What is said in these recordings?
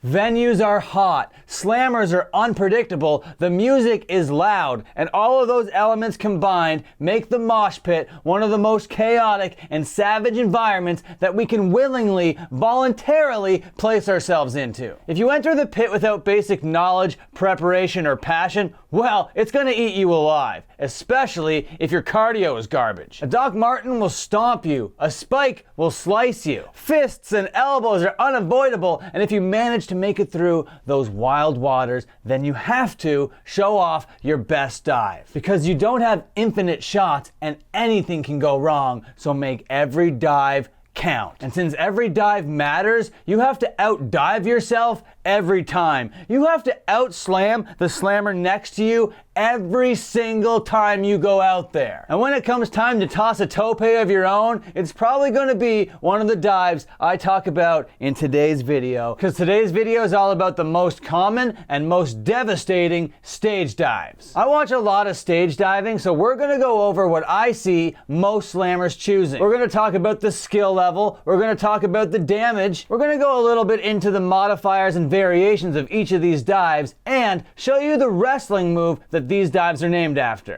Venues are hot, slammers are unpredictable, the music is loud, and all of those elements combined make the mosh pit one of the most chaotic and savage environments that we can willingly, voluntarily place ourselves into. If you enter the pit without basic knowledge, preparation, or passion, well, it's gonna eat you alive, especially if your cardio is garbage. A Doc Martin will stomp you, a spike will slice you. Fists and elbows are unavoidable, and if you manage to make it through those wild waters, then you have to show off your best dive. Because you don't have infinite shots and anything can go wrong, so make every dive count. And since every dive matters, you have to out-dive yourself every time. You have to out-slam the slammer next to you every single time you go out there. And when it comes time to toss a tope of your own, it's probably going to be one of the dives I talk about in today's video, because today's video is all about the most common and most devastating stage dives. I watch a lot of stage diving, so we're going to go over what I see most slammers choosing. We're going to talk about the skill level, we're going to talk about the damage, we're going to go a little bit into the modifiers and variations of each of these dives, and show you the wrestling move that these dives are named after.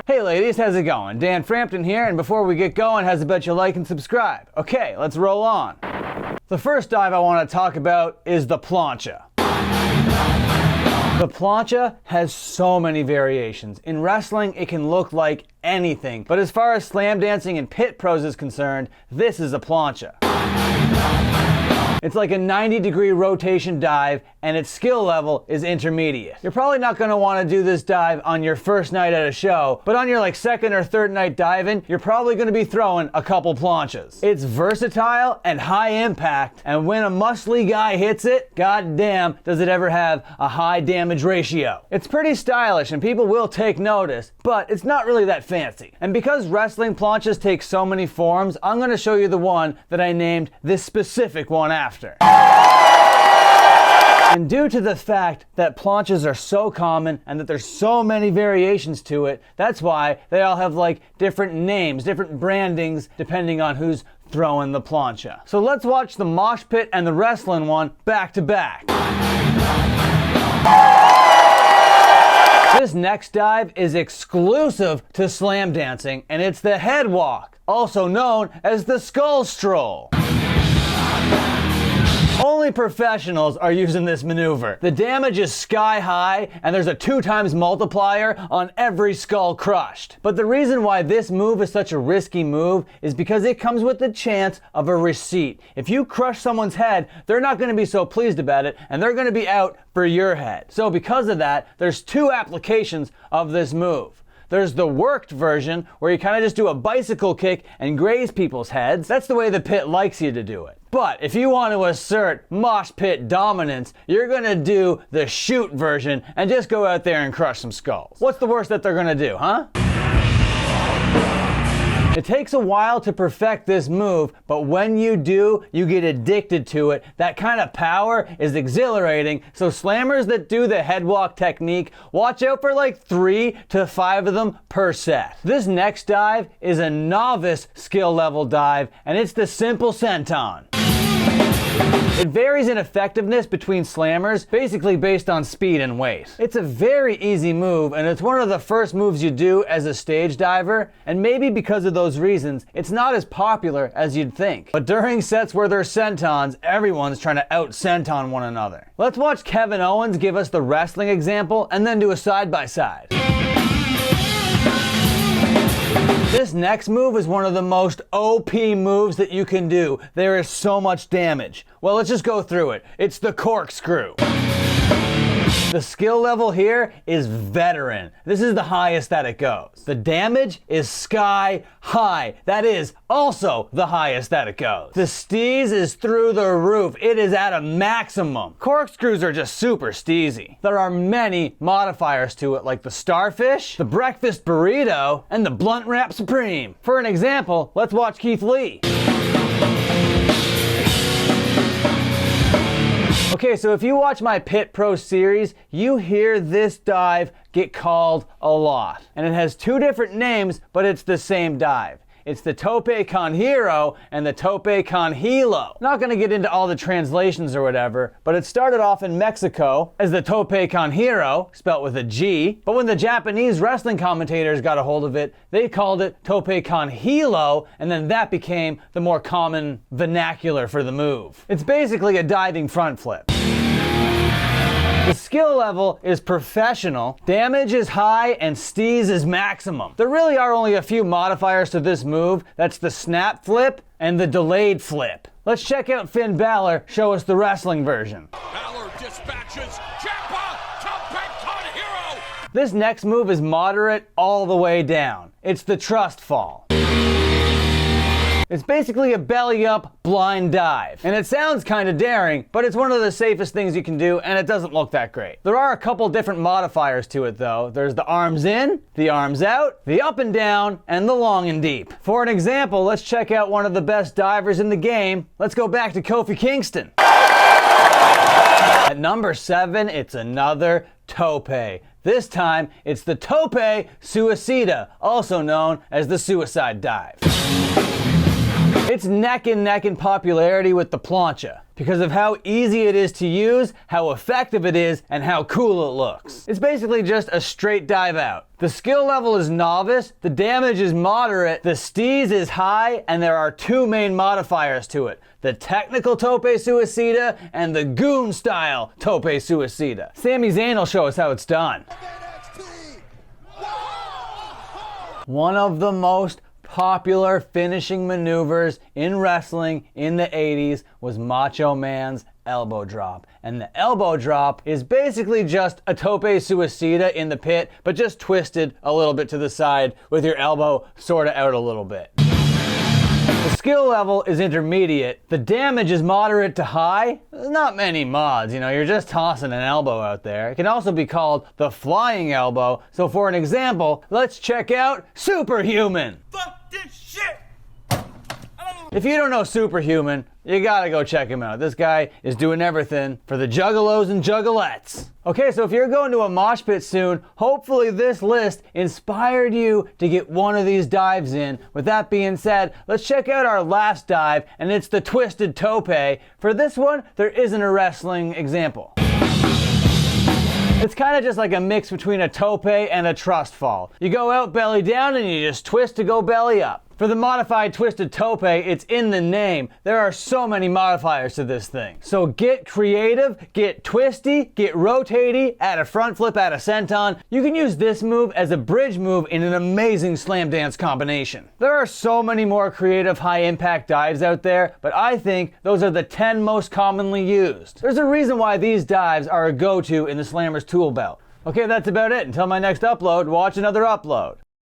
Hey ladies, how's it going? Dan Frampton here, and before we get going, how's about you like and subscribe? Okay, let's roll on. The first dive I want to talk about is the plancha. The plancha has so many variations. In wrestling, it can look like anything, but as far as slam dancing and pit pros is concerned, this is a plancha. It's like a 90-degree rotation dive, and its skill level is intermediate. You're probably not going to want to do this dive on your first night at a show, but on your second or third night diving, you're probably going to be throwing a couple planchas. It's versatile and high impact, and when a muscly guy hits it, goddamn does it ever have a high damage ratio. It's pretty stylish and people will take notice, but it's not really that fancy. And because wrestling planchas take so many forms, I'm going to show you the one that I named this specific one after. And due to the fact that planchas are so common and that there's so many variations to it, that's why they all have different names, different brandings, depending on who's throwing the plancha. So let's watch the mosh pit and the wrestling one back to back. This next dive is exclusive to slam dancing, and it's the head walk, also known as the skull stroll. Only professionals are using this maneuver. The damage is sky high, and there's a 2x multiplier on every skull crushed. But the reason why this move is such a risky move is because it comes with the chance of a receipt. If you crush someone's head, they're not going to be so pleased about it, and they're going to be out for your head. So because of that, there's two applications of this move. There's the worked version, where you kind of just do a bicycle kick and graze people's heads. That's the way the pit likes you to do it. But if you want to assert mosh pit dominance, you're gonna do the shoot version and just go out there and crush some skulls. What's the worst that they're gonna do, huh? It takes a while to perfect this move, but when you do, you get addicted to it. That kind of power is exhilarating, so slammers that do the headwalk technique, watch out for 3 to 5 of them per set. This next dive is a novice skill level dive, and it's the simple senton. It varies in effectiveness between slammers, basically based on speed and weight. It's a very easy move, and it's one of the first moves you do as a stage diver, and maybe because of those reasons, it's not as popular as you'd think. But during sets where there's sentons, everyone's trying to out-senton one another. Let's watch Kevin Owens give us the wrestling example, and then do a side-by-side. This next move is one of the most OP moves that you can do. There is so much damage. Well, let's just go through it. It's the corkscrew. The skill level here is veteran. This is the highest that it goes. The damage is sky high. That is also the highest that it goes. The steez is through the roof. It is at a maximum. Corkscrews are just super steezy. There are many modifiers to it, like the starfish, the breakfast burrito, and the blunt wrap supreme. For an example, let's watch Keith Lee. Okay, so if you watch my Pit Pro series, you hear this dive get called a lot. And it has two different names, but it's the same dive. it's the Tope Con Hilo and the Tope Con Hilo. Not gonna get into all the translations or whatever, but it started off in Mexico as the Tope Con Hilo, spelt with a G, but when the Japanese wrestling commentators got a hold of it, they called it Tope Con Hilo, and then that became the more common vernacular for the move. It's basically a diving front flip. The skill level is professional, damage is high, and steez is maximum. There really are only a few modifiers to this move. That's the snap flip and the delayed flip. Let's check out Finn Balor show us the wrestling version. Balor dispatches Ciampa, Tope Con Hilo. This next move is moderate all the way down. It's the trust fall. It's basically a belly up blind dive. And it sounds kind of daring, but it's one of the safest things you can do, and it doesn't look that great. There are a couple different modifiers to it though. There's the arms in, the arms out, the up and down, and the long and deep. For an example, let's check out one of the best divers in the game. Let's go back to Kofi Kingston. At number 7, it's another tope. This time, it's the Tope Suicida, also known as the suicide dive. It's neck and neck in popularity with the Plancha because of how easy it is to use, how effective it is, and how cool it looks. It's basically just a straight dive out. The skill level is novice, the damage is moderate, the steez is high, and there are 2 main modifiers to it. The technical Tope Suicida and the goon style Tope Suicida. Sami Zayn will show us how it's done. One of the most popular finishing maneuvers in wrestling in the 80s was Macho Man's elbow drop. And the elbow drop is basically just a Tope Suicida in the pit, but just twisted a little bit to the side with your elbow sorta out a little bit. The skill level is intermediate. The damage is moderate to high. There's not many mods, you're just tossing an elbow out there. It can also be called the flying elbow. So for an example, let's check out Superhuman. Fuck this shit. If you don't know Superhuman, you gotta go check him out. This guy is doing everything for the juggalos and juggalettes. Okay, so if you're going to a mosh pit soon, hopefully this list inspired you to get one of these dives in. With that being said, let's check out our last dive, and it's the Twisted Tope. For this one, there isn't a wrestling example. It's kind of just like a mix between a tope and a trust fall. You go out belly down and you just twist to go belly up. For the modified Twisted Tope, it's in the name. There are so many modifiers to this thing. So get creative, get twisty, get rotatey, add a front flip, add a senton. You can use this move as a bridge move in an amazing slam dance combination. There are so many more creative high impact dives out there, but I think those are the 10 most commonly used. There's a reason why these dives are a go-to in the Slammer's tool belt. Okay, that's about it. Until my next upload, watch another upload.